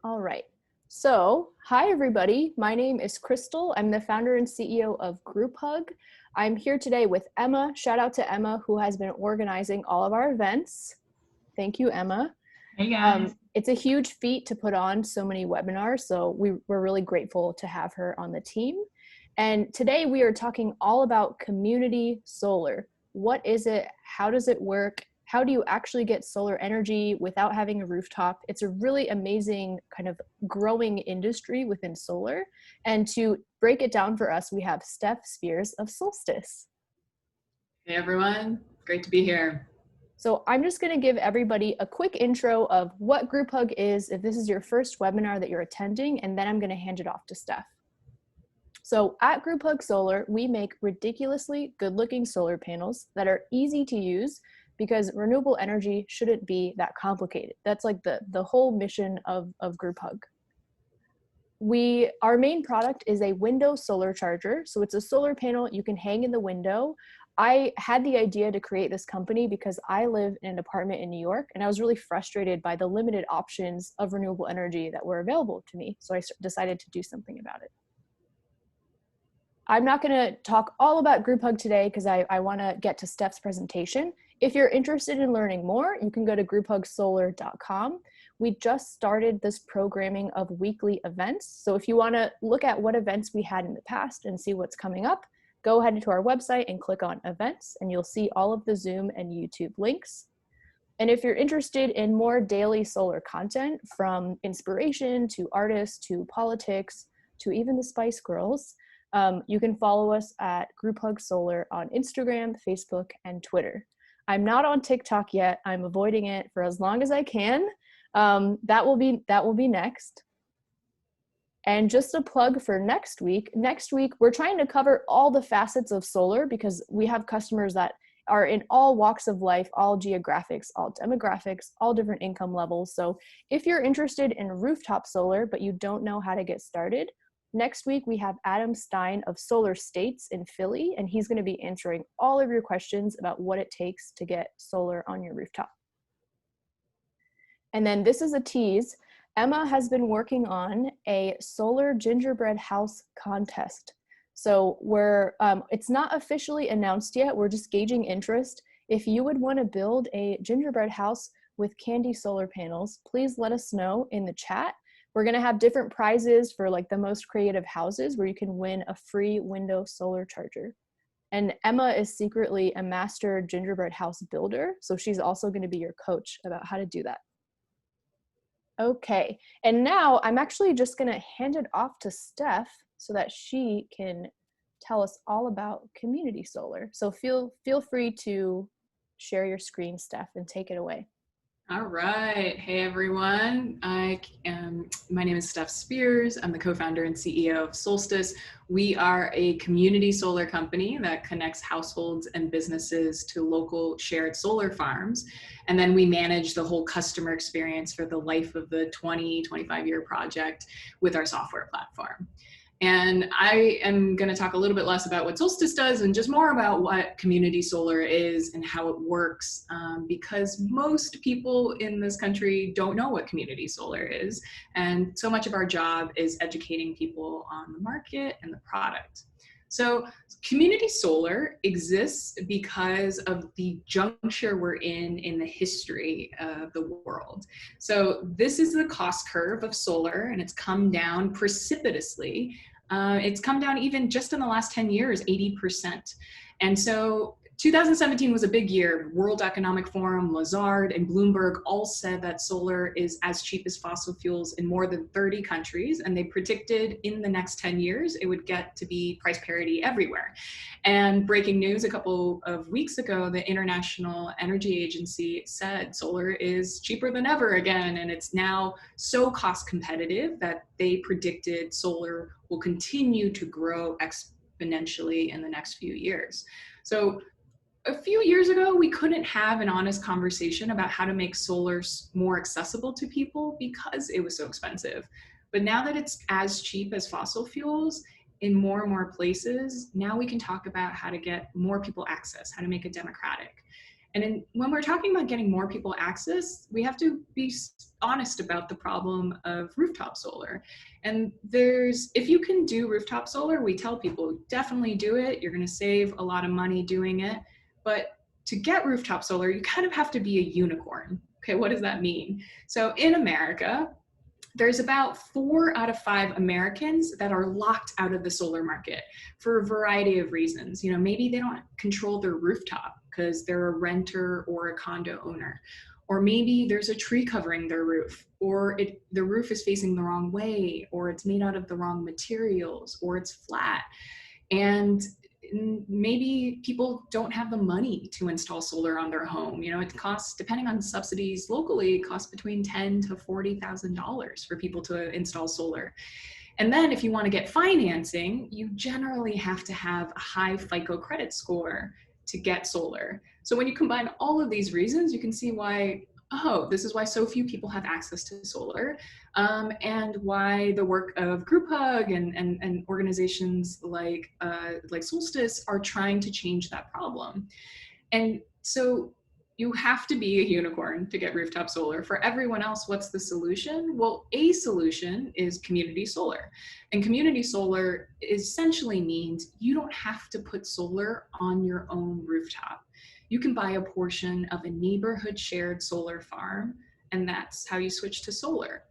All right. So, hi everybody. My name is Crystal. I'm the founder and CEO of Group Hug. I'm here today with Emma. Shout out to Emma, who has been organizing all of our events. Thank you, Emma. Hey guys. It's a huge feat to put on so many webinars, so we're really grateful to have her on the team. And today we are talking all about community solar. What is it? How does it work? How do you actually get solar energy without having a rooftop? It's a really amazing kind of growing industry within solar. And to break it down for us, we have Steph Speirs of Solstice. Hey everyone, great to be here. So I'm just going to give everybody a quick intro of what Group Hug is, if this is your first webinar that you're attending, and then I'm going to hand it off to Steph. So at Group Hug Solar, we make ridiculously good-looking solar panels that are easy to use because renewable energy shouldn't be that complicated. That's like the whole mission of Group Hug. Our main product is a window solar charger. So it's a solar panel you can hang in the window. I had the idea to create this company because I live in an apartment in New York and I was really frustrated by the limited options of renewable energy that were available to me. So I decided to do something about it. I'm not going to talk all about Group Hug today because I want to get to Steph's presentation. If you're interested in learning more, you can go to grouphugsolar.com. We just started this programming of weekly events. So if you want to look at what events we had in the past and see what's coming up, go ahead to our website and click on events and you'll see all of the Zoom and YouTube links. And if you're interested in more daily solar content, from inspiration to artists to politics to even the Spice Girls, you can follow us at Group Hug Solar on Instagram, Facebook, and Twitter. I'm not on TikTok yet. I'm avoiding it for as long as I can. That will be next. And just a plug for next week. Next week, we're trying to cover all the facets of solar because we have customers that are in all walks of life, all geographics, all demographics, all different income levels. So if you're interested in rooftop solar, but you don't know how to get started, next week we have Adam Stein of Solar States in Philly, and he's going to be answering all of your questions about what it takes to get solar on your rooftop. And then this is a tease. Emma has been working on a solar gingerbread house contest. So it's not officially announced yet. We're just gauging interest. If you would want to build a gingerbread house with candy solar panels, please let us know in the chat. We're going to have different prizes for like the most creative houses where you can win a free window solar charger. And Emma is secretly a master gingerbread house builder. So she's also going to be your coach about how to do that. Okay, and now I'm actually just going to hand it off to Steph so that she can tell us all about community solar. So feel free to share your screen, Steph, and take it away. All right. Hey everyone. My name is Steph Speirs. I'm the co-founder and CEO of Solstice. We are a community solar company that connects households and businesses to local shared solar farms. And then we manage the whole customer experience for the life of the 25-year project with our software platform. And I am going to talk a little bit less about what Solstice does and just more about what community solar is and how it works, because most people in this country don't know what community solar is. And so much of our job is educating people on the market and the product. So community solar exists because of the juncture we're in the history of the world. So this is the cost curve of solar, and it's come down precipitously. It's come down even just in the last 10 years, 80%. And so 2017 was a big year. World Economic Forum, Lazard, and Bloomberg all said that solar is as cheap as fossil fuels in more than 30 countries. And they predicted in the next 10 years, it would get to be price parity everywhere. And breaking news a couple of weeks ago, the International Energy Agency said solar is cheaper than ever again. And it's now so cost competitive that they predicted solar will continue to grow exponentially in the next few years. So a few years ago, we couldn't have an honest conversation about how to make solar more accessible to people because it was so expensive. But now that it's as cheap as fossil fuels in more and more places, now we can talk about how to get more people access, how to make it democratic. And when we're talking about getting more people access, we have to be honest about the problem of rooftop solar. And if you can do rooftop solar, we tell people definitely do it. You're going to save a lot of money doing it. But to get rooftop solar, you kind of have to be a unicorn. Okay, what does that mean? So in America, there's about 4 out of 5 Americans that are locked out of the solar market for a variety of reasons. You know, maybe they don't control their rooftop because they're a renter or a condo owner. Or maybe there's a tree covering their roof, or the roof is facing the wrong way, or it's made out of the wrong materials, or it's flat. And maybe people don't have the money to install solar on their home. You know, it costs, depending on subsidies locally, it costs between $10,000 to $40,000 for people to install solar. And then if you want to get financing, you generally have to have a high FICO credit score to get solar. So when you combine all of these reasons, you can see why, oh, this is why so few people have access to solar, and why the work of Group Hug and organizations like Solstice are trying to change that problem. And so you have to be a unicorn to get rooftop solar. For everyone else, what's the solution? Well, a solution is community solar. And community solar essentially means you don't have to put solar on your own rooftop. You can buy a portion of a neighborhood shared solar farm, and that's how you switch to solar.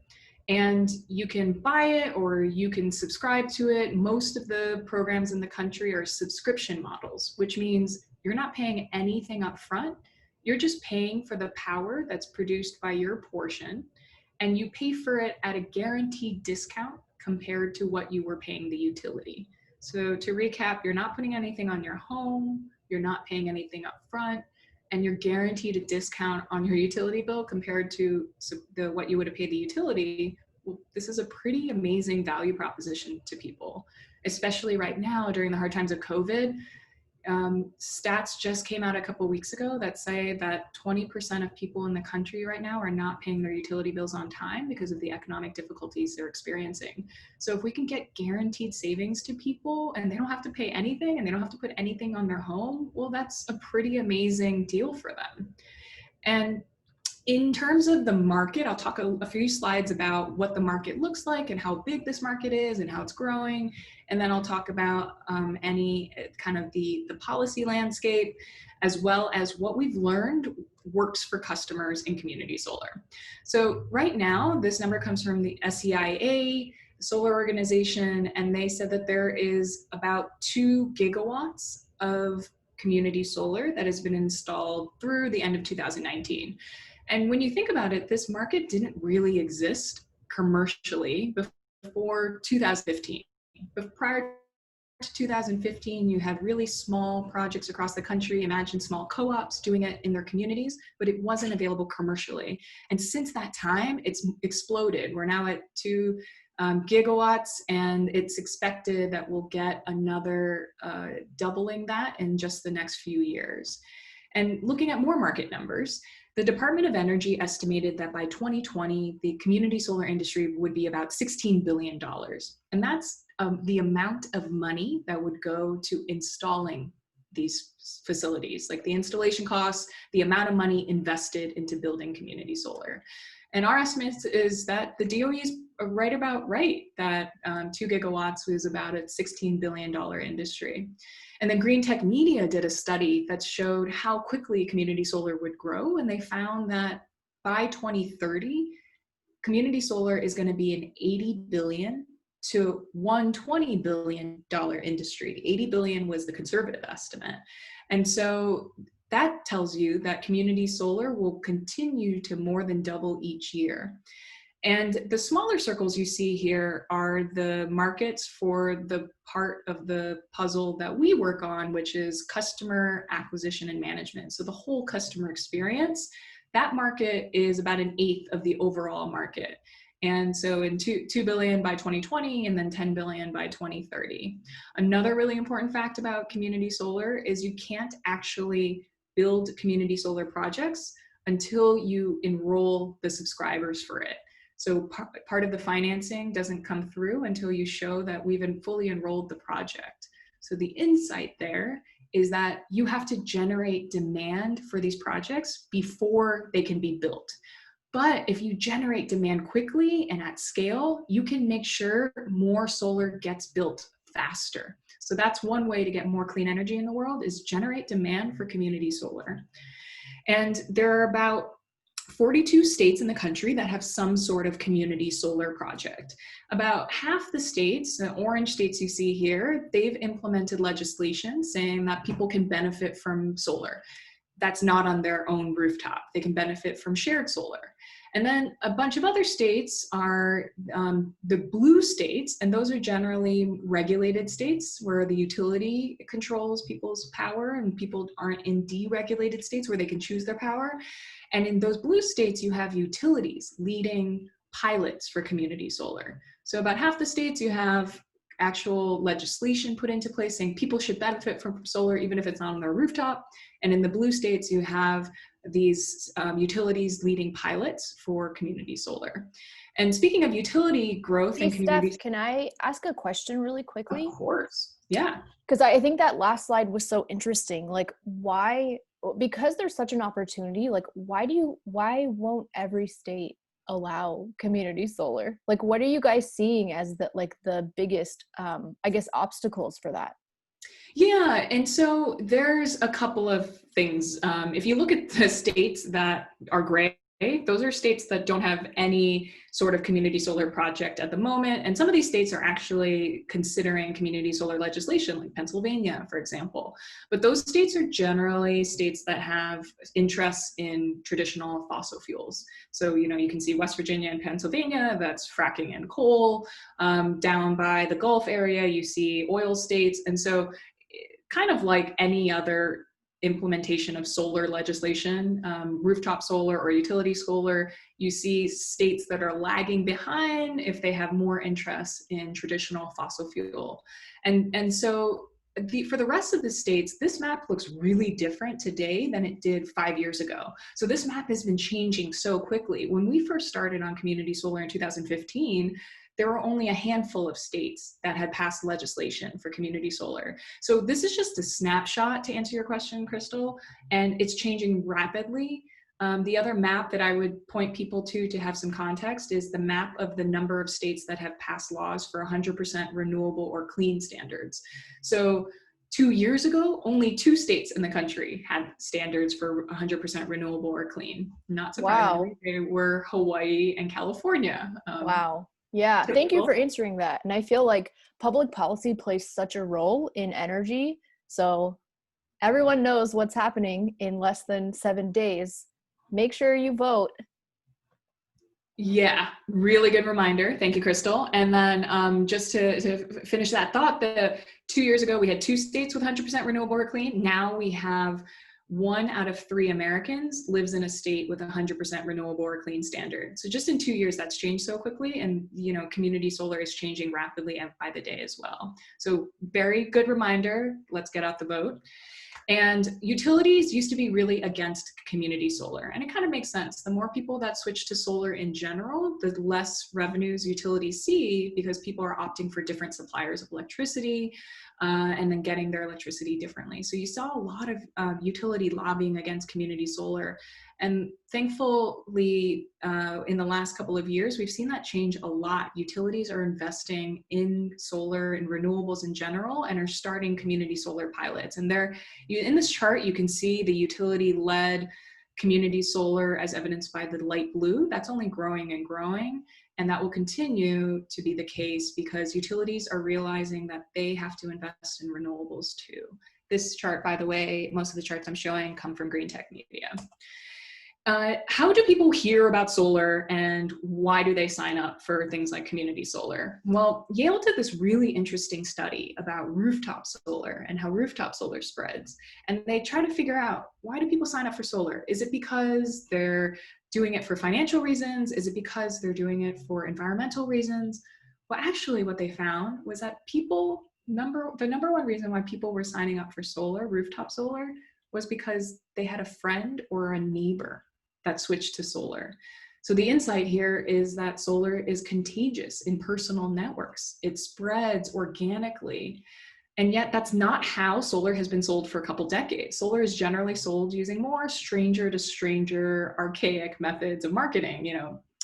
And you can buy it or you can subscribe to it. Most of the programs in the country are subscription models, which means you're not paying anything up front. You're just paying for the power that's produced by your portion, and you pay for it at a guaranteed discount compared to what you were paying the utility. So to recap, you're not putting anything on your home, you're not paying anything up front, and you're guaranteed a discount on your utility bill compared to what you would have paid the utility. Well, this is a pretty amazing value proposition to people, especially right now during the hard times of COVID. Stats just came out a couple weeks ago that say that 20% of people in the country right now are not paying their utility bills on time because of the economic difficulties they're experiencing. So if we can get guaranteed savings to people and they don't have to pay anything and they don't have to put anything on their home, well, that's a pretty amazing deal for them. And in terms of the market, I'll talk a few slides about what the market looks like and how big this market is and how it's growing. And then I'll talk about any kind of the policy landscape, as well as what we've learned works for customers in community solar. So right now, this number comes from the SEIA, the solar organization, and they said that there is about 2 gigawatts of community solar that has been installed through the end of 2019. And when you think about it, this market didn't really exist commercially before 2015. But prior to 2015, you had really small projects across the country. Imagine small co-ops doing it in their communities, but it wasn't available commercially. And since that time, it's exploded. We're now at 2 gigawatts, and it's expected that we'll get another doubling that in just the next few years. And looking at more market numbers, the Department of Energy estimated that by 2020, the community solar industry would be about $16 billion. And that's the amount of money that would go to installing these facilities, like the installation costs, the amount of money invested into building community solar. And our estimate is that the DOE is right, that 2 gigawatts was about a $16 billion industry. And then Green Tech Media did a study that showed how quickly community solar would grow. And they found that by 2030, community solar is going to be an $80 billion to $120 billion industry. 80 billion was the conservative estimate. And so that tells you that community solar will continue to more than double each year. And the smaller circles you see here are the markets for the part of the puzzle that we work on, which is customer acquisition and management. So the whole customer experience, that market is about 1/8 of the overall market. And so in 2 billion by 2020 and then 10 billion by 2030. Another really important fact about community solar is you can't actually build community solar projects until you enroll the subscribers for it. So part of the financing doesn't come through until you show that we've fully enrolled the project. So the insight there is that you have to generate demand for these projects before they can be built. But if you generate demand quickly and at scale, you can make sure more solar gets built faster. So that's one way to get more clean energy in the world, is generate demand for community solar. And there are about 42 states in the country that have some sort of community solar project. About half the states, the orange states you see here, they've implemented legislation saying that people can benefit from solar. That's not on their own rooftop. They can benefit from shared solar. And then a bunch of other states are the blue states, and those are generally regulated states where the utility controls people's power, and people aren't in deregulated states where they can choose their power. And in those blue states, you have utilities leading pilots for community solar. So about half the states, you have actual legislation put into place saying people should benefit from solar even if it's not on their rooftop. And in the blue states, you have these utilities leading pilots for community solar. And speaking of utility growth and community— Steph, can I ask a question really quickly? Of course, yeah. Because I think that last slide was so interesting. Like, why, because there's such an opportunity, like, why won't every state allow community solar? Like, what are you guys seeing as the biggest, I guess, obstacles for that? Yeah, and so there's a couple of things. If you look at the states that are gray, those are states that don't have any sort of community solar project at the moment. And some of these states are actually considering community solar legislation, like Pennsylvania, for example. But those states are generally states that have interests in traditional fossil fuels. So, you can see West Virginia and Pennsylvania, that's fracking and coal. Down by the Gulf area, you see oil states. And so kind of like any other implementation of solar legislation, rooftop solar or utility solar, you see states that are lagging behind if they have more interest in traditional fossil fuel. And so for the rest of the states, this map looks really different today than it did 5 years ago. So this map has been changing so quickly. When we first started on community solar in 2015, there were only a handful of states that had passed legislation for community solar. So this is just a snapshot to answer your question, Crystal, and it's changing rapidly. The other map that I would point people to have some context is the map of the number of states that have passed laws for 100% renewable or clean standards. So 2 years ago, only 2 states in the country had standards for 100% renewable or clean. Not surprisingly, Wow. they were Hawaii and California. Wow. Yeah. Thank you for answering that. And I feel like public policy plays such a role in energy. So everyone knows what's happening in less than 7 days. Make sure you vote. Yeah, really good reminder. Thank you, Crystal. And then just to finish that thought, 2 years ago, we had 2 states with 100% renewable or clean. Now we have 1 out of 3 Americans lives in a state with 100% renewable or clean standard. So just in 2 years, that's changed so quickly. And, community solar is changing rapidly and by the day as well. So very good reminder. Let's get out the vote. And utilities used to be really against community solar. And it kind of makes sense. The more people that switch to solar in general, the less revenues utilities see because people are opting for different suppliers of electricity and then getting their electricity differently. So you saw a lot of utility lobbying against community solar. And thankfully, in the last couple of years, we've seen that change a lot. Utilities are investing in solar and renewables in general and are starting community solar pilots. And in this chart, you can see the utility-led community solar as evidenced by the light blue. That's only growing and growing. And that will continue to be the case because utilities are realizing that they have to invest in renewables too. This chart, by the way, most of the charts I'm showing come from Green Tech Media. How do people hear about solar and why do they sign up for things like community solar? Well, Yale did this really interesting study about rooftop solar and how rooftop solar spreads. And they try to figure out, why do people sign up for solar? Is it because they're doing it for financial reasons? Is it because they're doing it for environmental reasons? Well, actually what they found was that the number one reason why people were signing up for solar, rooftop solar, was because they had a friend or a neighbor that switched to solar. So the insight here is that solar is contagious in personal networks. It spreads organically. And yet that's not how solar has been sold for a couple decades. Solar is generally sold using more stranger to stranger, archaic methods of marketing,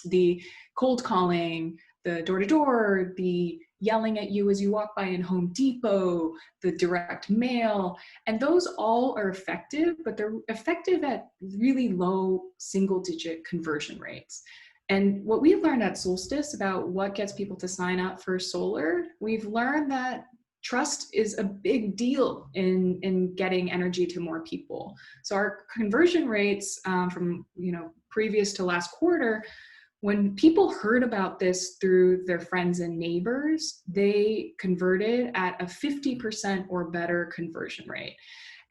the cold calling, the door to door, the yelling at you as you walk by in Home Depot, the direct mail. And those all are effective, but they're effective at really low single digit conversion rates. And what we've learned at Solstice about what gets people to sign up for solar, we've learned that trust is a big deal in getting energy to more people. So our conversion rates from previous to last quarter, when people heard about this through their friends and neighbors, they converted at a 50% or better conversion rate.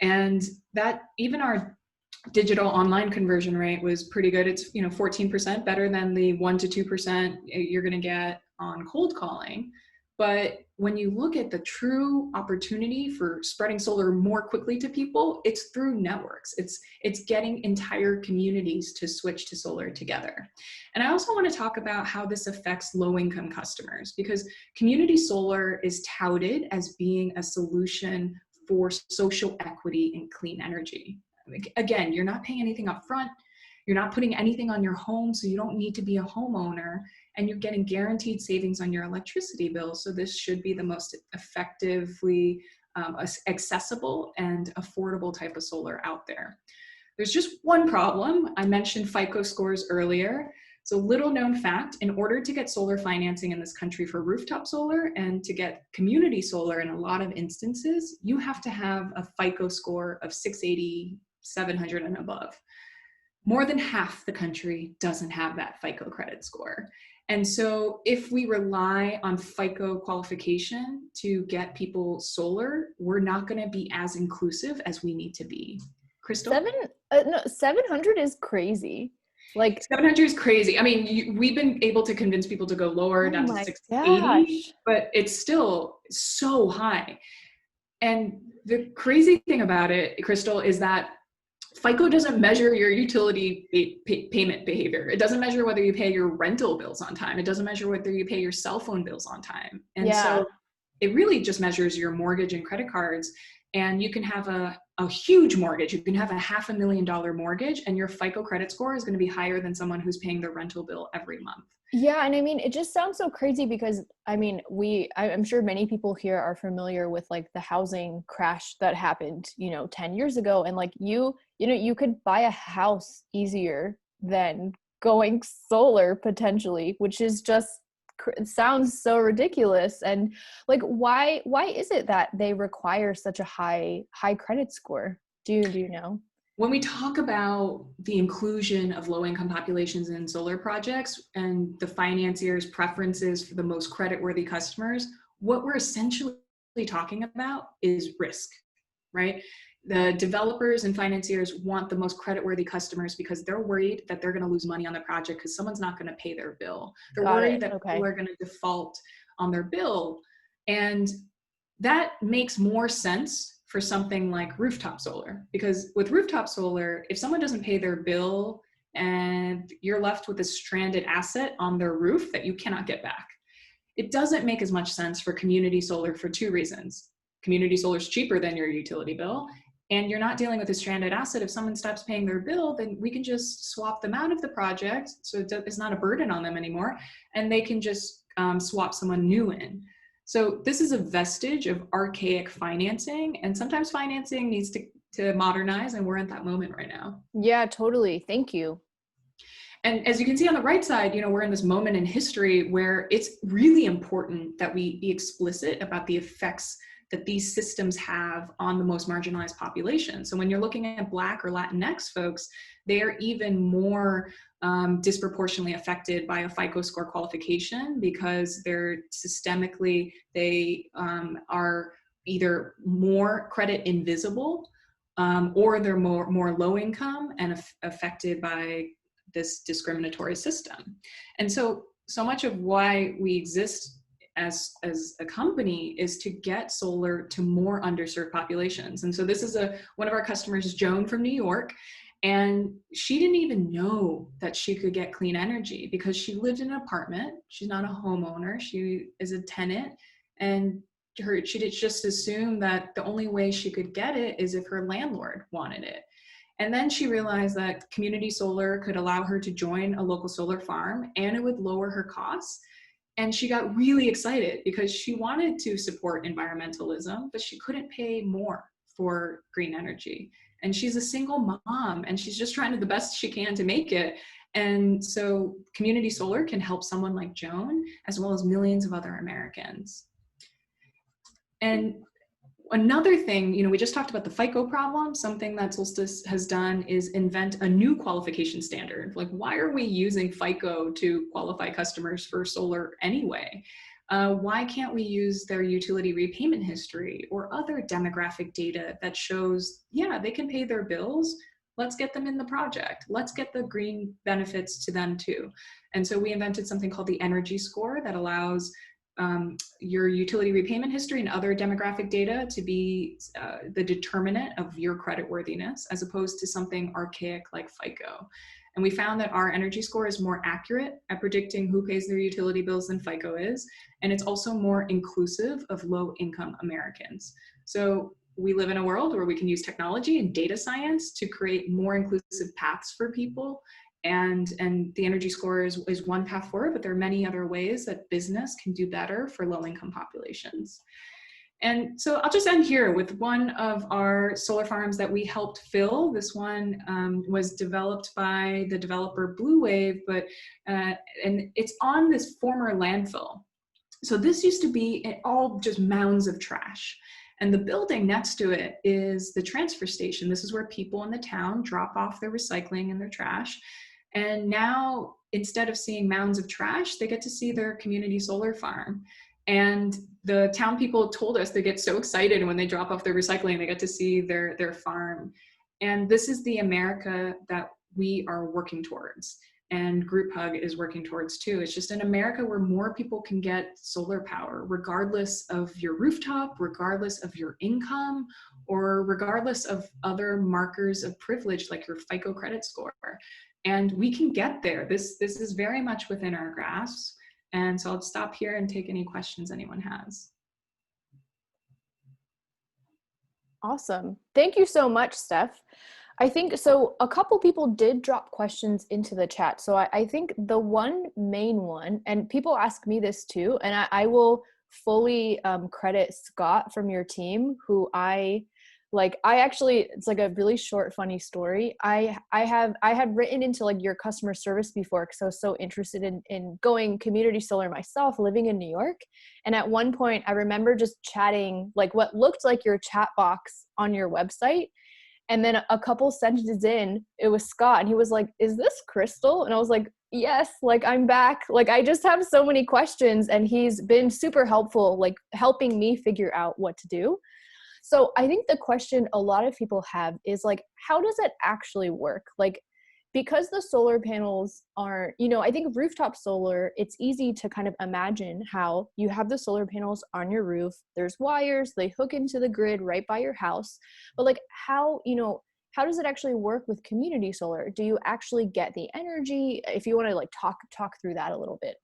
And that even our digital online conversion rate was pretty good. It's 14% better than the 1 to 2% you're going to get on cold calling. But when you look at the true opportunity for spreading solar more quickly to people, it's through networks. It's getting entire communities to switch to solar together. And I also want to talk about how this affects low-income customers, because community solar is touted as being a solution for social equity and clean energy. Again, you're not paying anything up front. You're not putting anything on your home, so you don't need to be a homeowner, and you're getting guaranteed savings on your electricity bill. So this should be the most effectively accessible and affordable type of solar out there. There's just one problem. I mentioned FICO scores earlier. So little known fact, in order to get solar financing in this country for rooftop solar and to get community solar in a lot of instances, you have to have a FICO score of 680, 700 and above. More than half the country doesn't have that FICO credit score. And so if we rely on FICO qualification to get people solar, we're not going to be as inclusive as we need to be. Crystal? 700 is crazy. Like 700 is crazy. I mean, we've been able to convince people to go lower down to 680, but it's still so high. And the crazy thing about it, Crystal, is that FICO doesn't measure your utility payment behavior. It doesn't measure whether you pay your rental bills on time. It doesn't measure whether you pay your cell phone bills on time. And so it really just measures your mortgage and credit cards. And you can have a huge mortgage. You can have a $500,000 mortgage, and your FICO credit score is going to be higher than someone who's paying their rental bill every month. Yeah. And I mean, it just sounds so crazy because I mean, I'm sure many people here are familiar with like the housing crash that happened, 10 years ago. And like you could buy a house easier than going solar potentially, which is just, it sounds so ridiculous. And like, why is it that they require such a high credit score? Do you know? When we talk about the inclusion of low-income populations in solar projects and the financiers' preferences for the most creditworthy customers, what we're essentially talking about is risk, right? The developers and financiers want the most creditworthy customers because they're worried that they're going to lose money on the project because someone's not going to pay their bill. They're worried that people are going to default on their bill. And that makes more sense for something like rooftop solar, because with rooftop solar, if someone doesn't pay their bill and you're left with a stranded asset on their roof that you cannot get back, it doesn't make as much sense for community solar for two reasons. Community solar is cheaper than your utility bill, and you're not dealing with a stranded asset. If someone stops paying their bill, then we can just swap them out of the project, so it's not a burden on them anymore, and they can just swap someone new in. So this is a vestige of archaic financing, and sometimes financing needs to modernize, and we're at that moment right now. Yeah, totally. Thank you. And as you can see on the right side, we're in this moment in history where it's really important that we be explicit about the effects that these systems have on the most marginalized population. So when you're looking at Black or Latinx folks, they are even more disproportionately affected by a FICO score qualification because they're systemically, they are either more credit invisible or they're more low income and affected by this discriminatory system. And so much of why we exist as a company is to get solar to more underserved populations. And so this is one of our customers, JOAN from New York, and she didn't even know that she could get clean energy because she lived in an apartment. She's not a homeowner. She is a tenant, and she just assumed that the only way she could get it is if her landlord wanted it. And then she realized that community solar could allow her to join a local solar farm and it would lower her costs. And she got really excited because she wanted to support environmentalism, but she couldn't pay more for green energy. And she's a single mom and she's just trying to the best she can to make it. And so community solar can help someone like Joan, as well as millions of other Americans. And another thing, we just talked about the FICO problem. Something that Solstice has done is invent a new qualification standard. Like, why are we using FICO to qualify customers for solar anyway? Why can't we use their utility repayment history or other demographic data that shows, yeah, they can pay their bills. Let's get them in the project. Let's get the green benefits to them too. And so we invented something called the energy score that allows your utility repayment history and other demographic data to be the determinant of your creditworthiness, as opposed to something archaic like FICO. And we found that our energy score is more accurate at predicting who pays their utility bills than FICO is. And it's also more inclusive of low-income Americans. So we live in a world where we can use technology and data science to create more inclusive paths for people. And the energy score is one path forward, but there are many other ways that business can do better for low-income populations. And so I'll just end here with one of our solar farms that we helped fill. This one was developed by the developer Blue Wave, and it's on this former landfill. So this used to be all just mounds of trash. And the building next to it is the transfer station. This is where people in the town drop off their recycling and their trash. And now, instead of seeing mounds of trash, they get to see their community solar farm. And the town people told us they get so excited when they drop off their recycling, they get to see their farm. And this is the America that we are working towards. And Group Hug is working towards too. It's just an America where more people can get solar power, regardless of your rooftop, regardless of your income, or regardless of other markers of privilege like your FICO credit score. And we can get there. This is very much within our grasp. And so I'll stop here and take any questions anyone has. Awesome. Thank you so much, Steph. I think, so a couple people did drop questions into the chat. So I think the one main one, and people ask me this too, and I will fully credit Scott from your team, who I actually, it's like a really short, funny story. I had written into like your customer service before because I was so interested in going community solar myself, living in New York. And at one point I remember just chatting like what looked like your chat box on your website. And then a couple sentences in, it was Scott, and he was like, "Is this Crystal?" And I was like, "Yes, like I'm back. Like I just have so many questions," and he's been super helpful, like helping me figure out what to do. So I think the question a lot of people have is like, how does it actually work? Like, because the solar panels are, I think rooftop solar, it's easy to kind of imagine how you have the solar panels on your roof, there's wires, they hook into the grid right by your house. But like how does it actually work with community solar? Do you actually get the energy? If you want to like talk through that a little bit.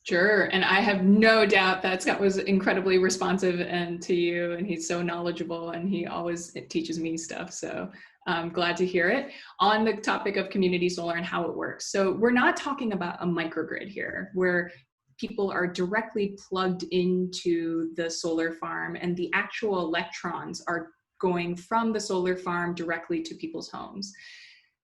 Sure. And I have no doubt that Scott was incredibly responsive to you, and he's so knowledgeable, and he always teaches me stuff. So I'm glad to hear it. On the topic of community solar and how it works. So we're not talking about a microgrid here where people are directly plugged into the solar farm and the actual electrons are going from the solar farm directly to people's homes.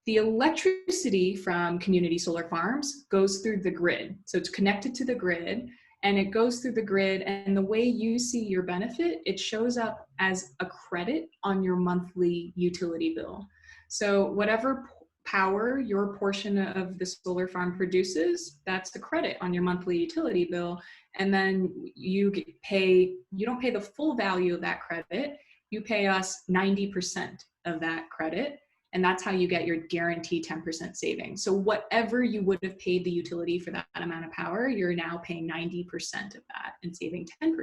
The electricity from community solar farms goes through the grid. So it's connected to the grid, and it goes through the grid, and the way you see your benefit, it shows up as a credit on your monthly utility bill. So whatever power your portion of the solar farm produces, that's the credit on your monthly utility bill. And then you don't pay the full value of that credit, you pay us 90% of that credit. And that's how you get your guaranteed 10% savings. So whatever you would have paid the utility for that amount of power, you're now paying 90% of that and saving 10%.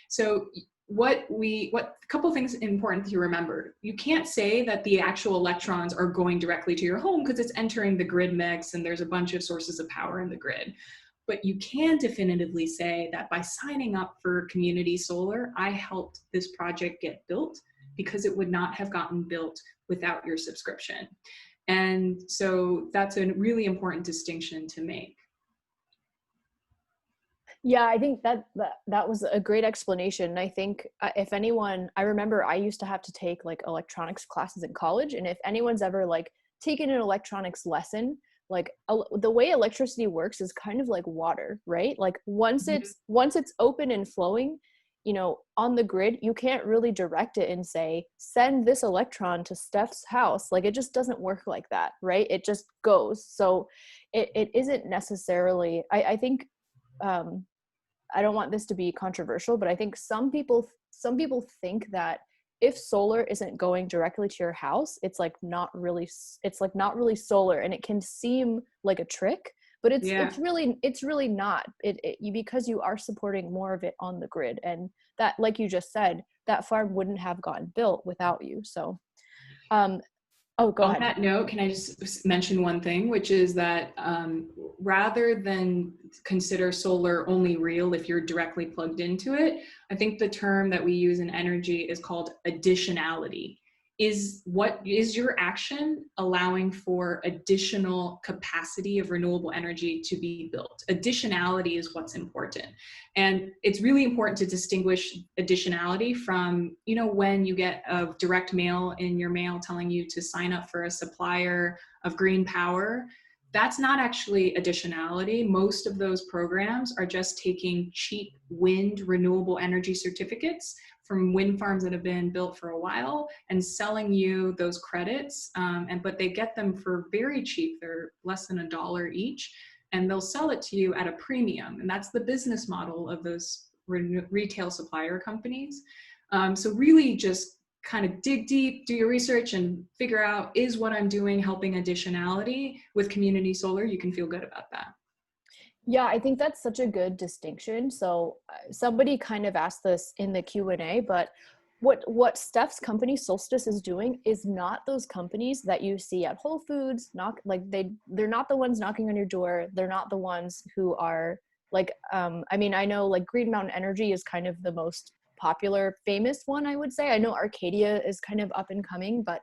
So a couple things important to remember. You can't say that the actual electrons are going directly to your home because it's entering the grid mix and there's a bunch of sources of power in the grid. But you can definitively say that by signing up for community solar, I helped this project get built because it would not have gotten built without your subscription. And so that's a really important distinction to make. Yeah, I think that was a great explanation. I think if anyone, I remember I used to have to take like electronics classes in college, and if anyone's ever like taken an electronics lesson, like the way electricity works is kind of like water, right? Like once it's open and flowing, you know, on the grid, you can't really direct it and say, send this electron to Steph's house. Like it just doesn't work like that, right? It just goes. So it isn't necessarily, I think, I don't want this to be controversial, but I think some people think that if solar isn't going directly to your house, it's like not really solar, and it can seem like a trick, but it's really not. Because you are supporting more of it on the grid, and that, like you just said, that farm wouldn't have gotten built without you. So oh, go ahead. On that note, can I just mention one thing, which is that rather than consider solar only real if you're directly plugged into it, I think the term that we use in energy is called additionality. Is your action allowing for additional capacity of renewable energy to be built? Additionality is what's important. And it's really important to distinguish additionality from, you know, when you get a direct mail in your mail telling you to sign up for a supplier of green power. That's not actually additionality. Most of those programs are just taking cheap wind renewable energy certificates from wind farms that have been built for a while and selling you those credits. But they get them for very cheap. They're less than $1 each, and they'll sell it to you at a premium. And that's the business model of those retail supplier companies. So really just kind of dig deep, do your research, and figure out, is what I'm doing helping additionality? With community solar, you can feel good about that. Yeah, I think that's such a good distinction. So somebody kind of asked this in the Q&A, but what Steph's company Solstice is doing is not those companies that you see at Whole Foods. They're not the ones knocking on your door. They're not the ones who are like, I mean, I know like Green Mountain Energy is kind of the most popular, famous one, I would say. I know Arcadia is kind of up and coming, but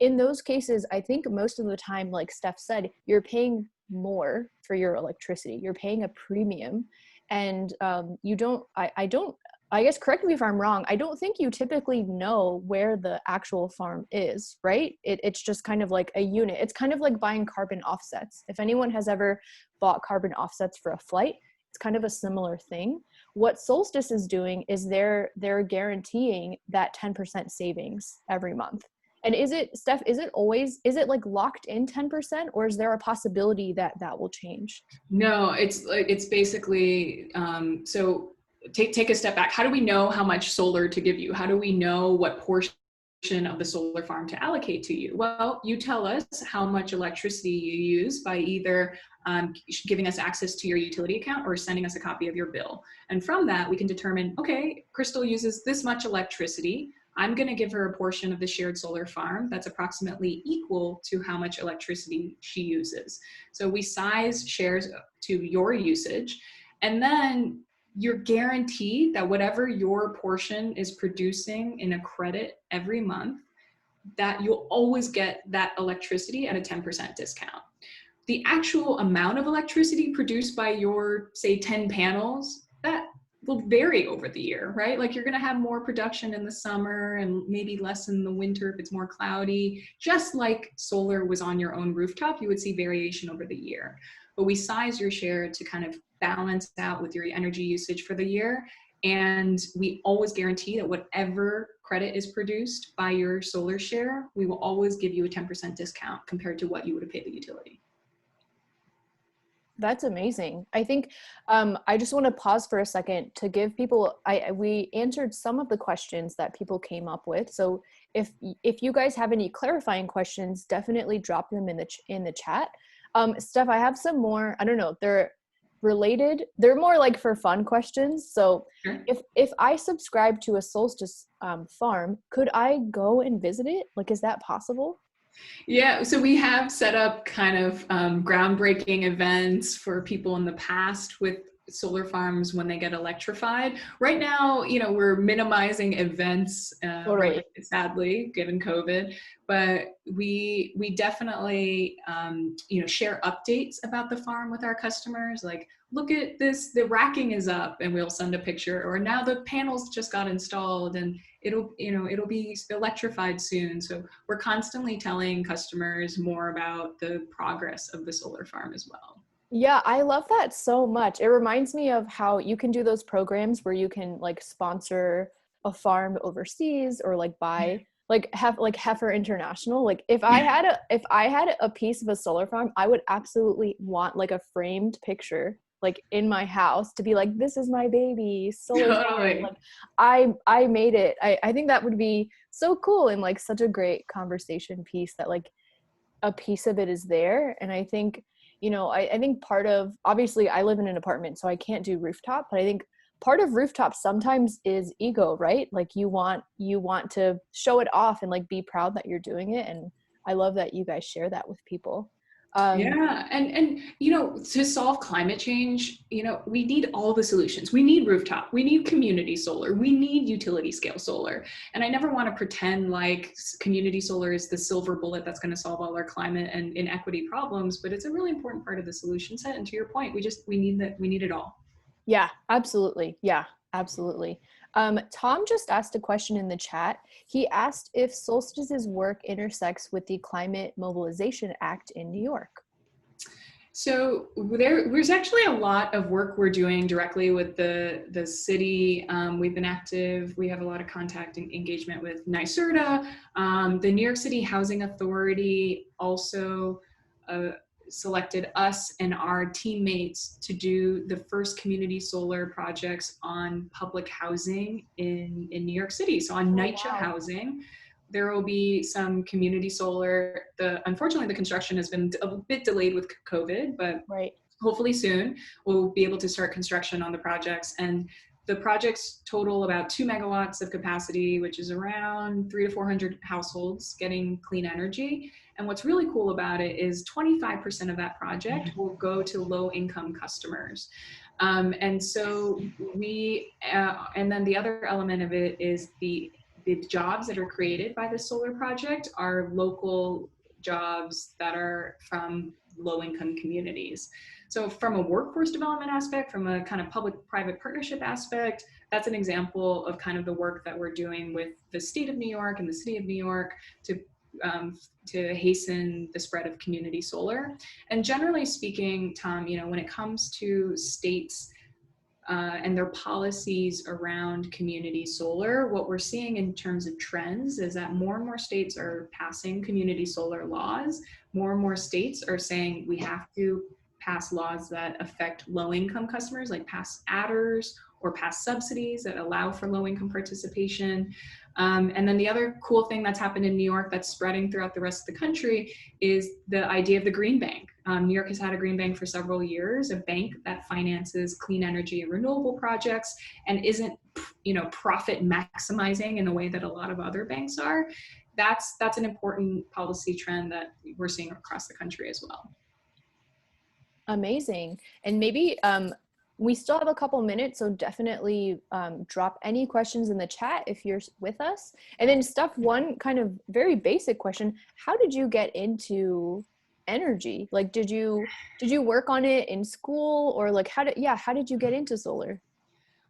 in those cases, I think most of the time, like Steph said, you're paying more for your electricity. You're paying a premium, and I guess, correct me if I'm wrong, I don't think you typically know where the actual farm is, right? It's just kind of like a unit. It's kind of like buying carbon offsets. If anyone has ever bought carbon offsets for a flight, it's kind of a similar thing. What Solstice is doing is they're guaranteeing that 10% savings every month. And is it, Steph, is it like locked in 10%, or is there a possibility that will change? No, it's basically, so take a step back. How do we know how much solar to give you? How do we know what portion of the solar farm to allocate to you? Well, you tell us how much electricity you use by either giving us access to your utility account or sending us a copy of your bill. And from that, we can determine, okay, Crystal uses this much electricity. I'm going to give her a portion of the shared solar farm that's approximately equal to how much electricity she uses. So we size shares to your usage, and then you're guaranteed that whatever your portion is producing in a credit every month, that you'll always get that electricity at a 10% discount. The actual amount of electricity produced by your, say, 10 panels, that will vary over the year, right? Like you're going to have more production in the summer and maybe less in the winter if it's more cloudy. Just like solar was on your own rooftop, you would see variation over the year. But we size your share to kind of balance out with your energy usage for the year. And we always guarantee that whatever credit is produced by your solar share, we will always give you a 10% discount compared to what you would have paid the utility. That's amazing. I think I just want to pause for a second to give people, we answered some of the questions that people came up with. So if you guys have any clarifying questions, definitely drop them in the chat. Steph, I have some more, I don't know, they're related. They're more like for fun questions. So Sure. if I subscribe to a Solstice farm, could I go and visit it? Like, is that possible? Yeah, so we have set up kind of groundbreaking events for people in the past with solar farms when they get electrified. Right now, we're minimizing events, really Totally. sadly, given COVID, but we definitely share updates about the farm with our customers. Like, look at this, the racking is up, and we'll send a picture. Or now the panels just got installed, and it'll be electrified soon. So we're constantly telling customers more about the progress of the solar farm as well. Yeah, I love that so much. It reminds me of how you can do those programs where you can like sponsor a farm overseas or like buy like Heifer International. Like if I had a piece of a solar farm, I would absolutely want like a framed picture like in my house to be like, this is my baby solar farm. Totally. Like I made it. I think that would be so cool and like such a great conversation piece that like a piece of it is there. And I think, I think part of, obviously I live in an apartment, so I can't do rooftop, but I think part of rooftop sometimes is ego, right? Like you want to show it off and like be proud that you're doing it. And I love that you guys share that with people. Yeah, and to solve climate change, we need all the solutions. We need rooftop, we need community solar, we need utility scale solar. And I never want to pretend like community solar is the silver bullet that's going to solve all our climate and inequity problems, but it's a really important part of the solution set. And to your point, we need it all. Yeah, absolutely. Yeah, absolutely. Tom just asked a question in the chat. He asked if Solstice's work intersects with the Climate Mobilization Act in New York. So there's actually a lot of work we're doing directly with the city. We've been active. We have a lot of contact and engagement with NYSERDA. The New York City Housing Authority also selected us and our teammates to do the first community solar projects on public housing in New York City. So on NYCHA Wow. housing, there will be some community solar. Unfortunately, the construction has been a bit delayed with COVID, but Right. hopefully soon we'll be able to start construction on the projects. And the projects total about 2 megawatts of capacity, which is around 300 to 400 households getting clean energy. And what's really cool about it is 25% of that project will go to low income customers. And so and then the other element of it is the jobs that are created by the solar project are local jobs that are from low income communities. So from a workforce development aspect, from a kind of public-private partnership aspect, that's an example of kind of the work that we're doing with the state of New York and the city of New York to hasten the spread of community solar. And generally speaking, Tom, when it comes to states and their policies around community solar, what we're seeing in terms of trends is that more and more states are passing community solar laws. More and more states are saying we have to pass laws that affect low-income customers, like pass adders or pass subsidies that allow for low-income participation. And then the other cool thing that's happened in New York that's spreading throughout the rest of the country is the idea of the green bank. New York has had a green bank for several years, a bank that finances clean energy and renewable projects and isn't, profit maximizing in the way that a lot of other banks are. That's an important policy trend that we're seeing across the country as well. Amazing. And maybe we still have a couple minutes, so definitely drop any questions in the chat if you're with us. And then Steph, one kind of very basic question: how did you get into energy? Like, did you work on it in school, or like how did you get into solar?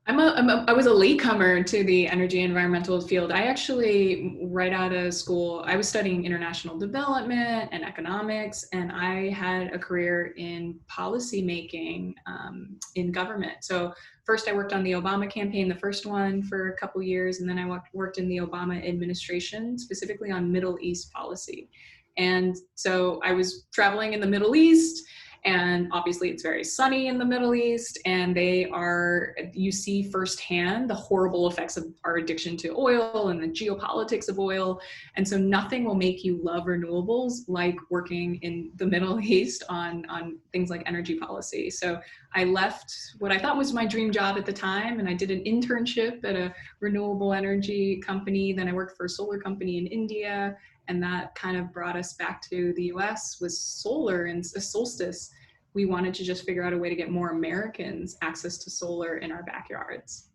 I was a latecomer to the energy environmental field. I actually, right out of school, I was studying international development and economics, and I had a career in policy making in government. So first I worked on the Obama campaign, the first one, for a couple years, and then I worked in the Obama administration, specifically on Middle East policy. And so I was traveling in the Middle East, and obviously it's very sunny in the Middle East, and you see firsthand the horrible effects of our addiction to oil and the geopolitics of oil. And so nothing will make you love renewables like working in the Middle East on things like energy policy. So I left what I thought was my dream job at the time, and I did an internship at a renewable energy company. Then I worked for a solar company in India. And that kind of brought us back to the US with solar and Solstice. We wanted to just figure out a way to get more Americans access to solar in our backyards.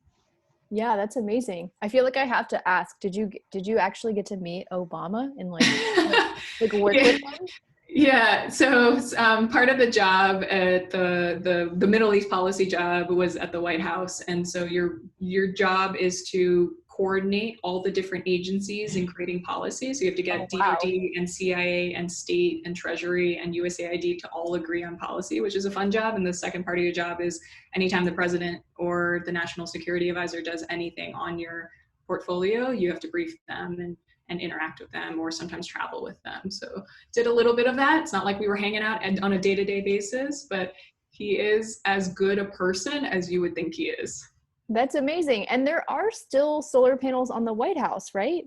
Yeah, that's amazing. I feel like I have to ask, did you actually get to meet Obama and like work Yeah. with him? Yeah, so part of the job at the Middle East policy job was at the White House, and so your job is to coordinate all the different agencies in creating policy. So you have to Oh, get wow. DoD and CIA and state and Treasury and USAID to all agree on policy, which is a fun job. And the second part of your job is anytime the president or the national security advisor does anything on your portfolio, you have to brief them and interact with them, or sometimes travel with them. So did a little bit of that. It's not like we were hanging out on a day-to-day basis, but he is as good a person as you would think he is. That's amazing. And there are still solar panels on the White House, right?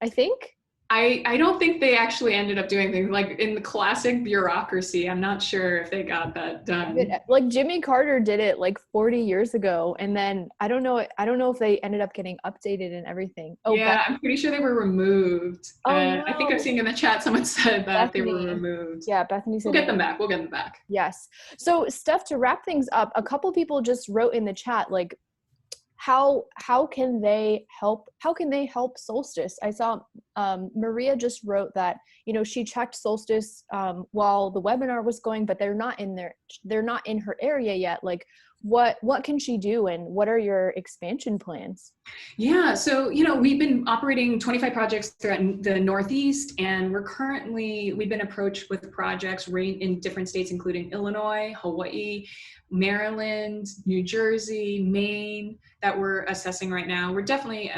I think. I don't think they actually ended up doing things like in the classic bureaucracy. I'm not sure if they got that done. Like Jimmy Carter did it like 40 years ago, and then I don't know if they ended up getting updated and everything. Oh, Yeah, I'm pretty sure they were removed. oh I think I've no, seen in the chat someone said that they were Bethany. removed. Yeah, Bethany We'll said get they them were. back. We'll get them back. Yes. So, Steph, to wrap things up, a couple people just wrote in the chat like, how can they help Solstice? I saw Maria just wrote that, you know, she checked Solstice while the webinar was going, but they're not in her area yet. Like, what can she do, and what are your expansion plans? Yeah, so we've been operating 25 projects throughout the Northeast, and we've been approached with projects in different states, including Illinois, Hawaii, Maryland, New Jersey, Maine, that we're assessing right now. We're definitely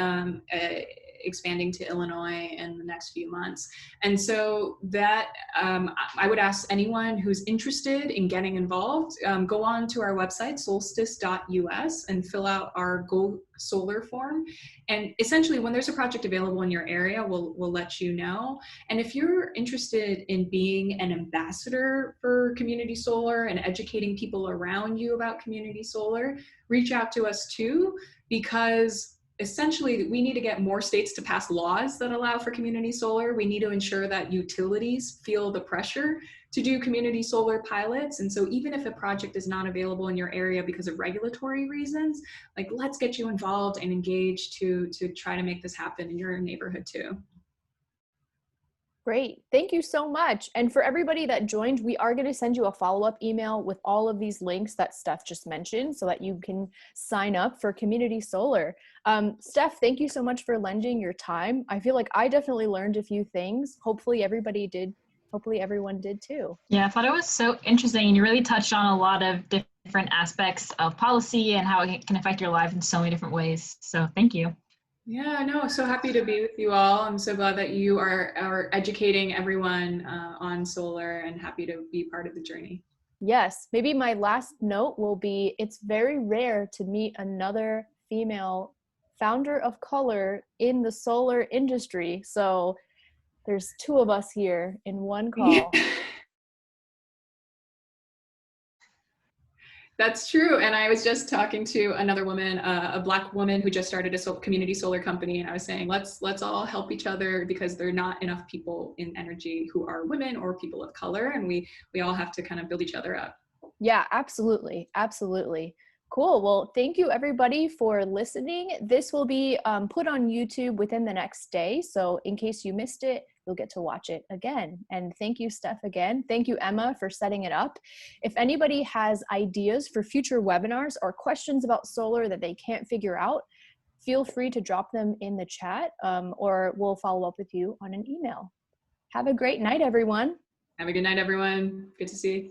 expanding to Illinois in the next few months. And so that I would ask anyone who's interested in getting involved, go on to our website, solstice.us, and fill out our Go Solar form. And essentially, when there's a project available in your area, we'll let you know. And if you're interested in being an ambassador for community solar and educating people around you about community solar, reach out to us too, because essentially, we need to get more states to pass laws that allow for community solar. We need to ensure that utilities feel the pressure to do community solar pilots. And so even if a project is not available in your area because of regulatory reasons, like, let's get you involved and engaged to try to make this happen in your neighborhood too. Great. Thank you so much. And for everybody that joined, we are going to send you a follow-up email with all of these links that Steph just mentioned so that you can sign up for community solar. Steph, thank you so much for lending your time. I feel like I definitely learned a few things. Hopefully everybody did. Hopefully everyone did too. Yeah, I thought it was so interesting. And you really touched on a lot of different aspects of policy and how it can affect your life in so many different ways. So thank you. Yeah, no, so happy to be with you all. I'm so glad that you are educating everyone on solar, and happy to be part of the journey. Yes, maybe my last note will be, it's very rare to meet another female founder of color in the solar industry. So there's two of us here in one call. Yeah. That's true. And I was just talking to another woman, a Black woman who just started a community solar company. And I was saying, let's all help each other, because there are not enough people in energy who are women or people of color. And we all have to kind of build each other up. Yeah, absolutely. Absolutely. Cool. Well, thank you everybody for listening. This will be put on YouTube within the next day. So in case you missed it, you'll get to watch it again. And thank you, Steph, again. Thank you, Emma, for setting it up. If anybody has ideas for future webinars or questions about solar that they can't figure out, feel free to drop them in the chat, or we'll follow up with you on an email. Have a great night, everyone. Have a good night, everyone. Good to see you.